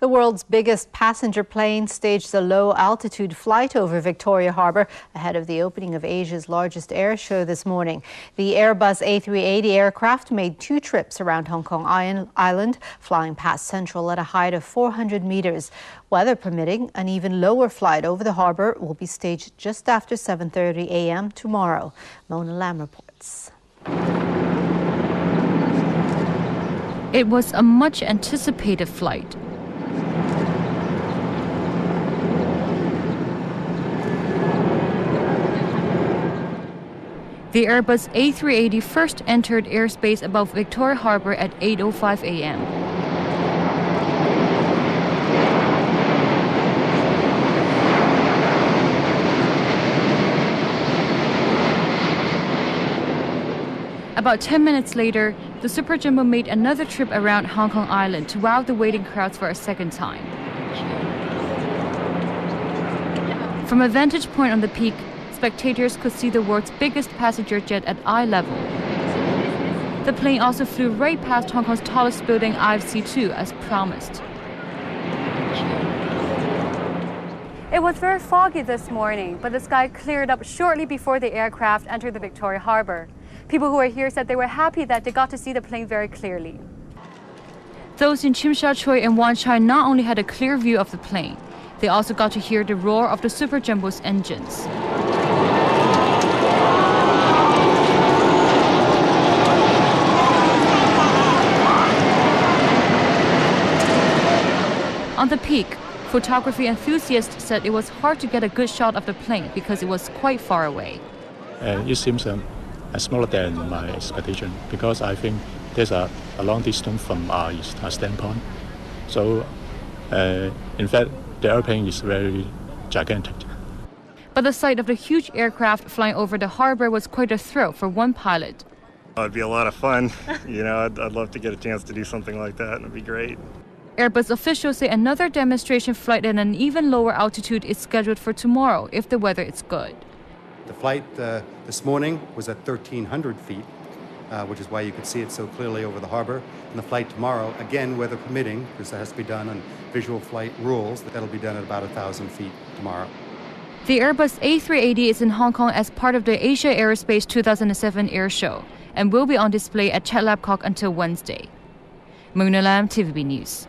The world's biggest passenger plane staged a low-altitude flight over Victoria Harbour ahead of the opening of Asia's largest air show this morning. The Airbus A380 aircraft made 2 trips around Hongkong Island, flying past Central at a height of 400 metres. Weather permitting, an even lower flight over the harbour will be staged just after 7:30 a.m. tomorrow. Mona Lam reports. It was a much-anticipated flight. The Airbus A380 first entered airspace above Victoria Harbour at 8:05 a.m. About 10 minutes later, the Super Jumbo made another trip around Hongkong Island to wow the waiting crowds for a second time. From a vantage point on the peak, spectators could see the world's biggest passenger jet at eye level. The plane also flew right past Hong Kong's tallest building, IFC2, as promised. It was very foggy this morning, but the sky cleared up shortly before the aircraft entered the Victoria Harbour. People who were here said they were happy that they got to see the plane very clearly. Those in Tsim Sha Tsui and Wan Chai not only had a clear view of the plane, they also got to hear the roar of the Super Jumbo's engines. On the peak, photography enthusiasts said it was hard to get a good shot of the plane because it was quite far away. It seems smaller than my expectation because I think there's a long distance from our standpoint. So, in fact, the airplane is very gigantic. But the sight of the huge aircraft flying over the harbour was quite a thrill for one pilot. It'd be a lot of fun. I'd love to get a chance to do something like that. It'd be great. Airbus officials say another demonstration flight at an even lower altitude is scheduled for tomorrow if the weather is good. The flight this morning was at 1,300 feet, which is why you could see it so clearly over the harbour. And the flight tomorrow, again, weather permitting, because that has to be done on visual flight rules, that'll be done at about 1,000 feet tomorrow. The Airbus A380 is in Hong Kong as part of the Asia Aerospace 2007 air show and will be on display at Chat Lab Kok until Wednesday. Mona Lam, TVB News.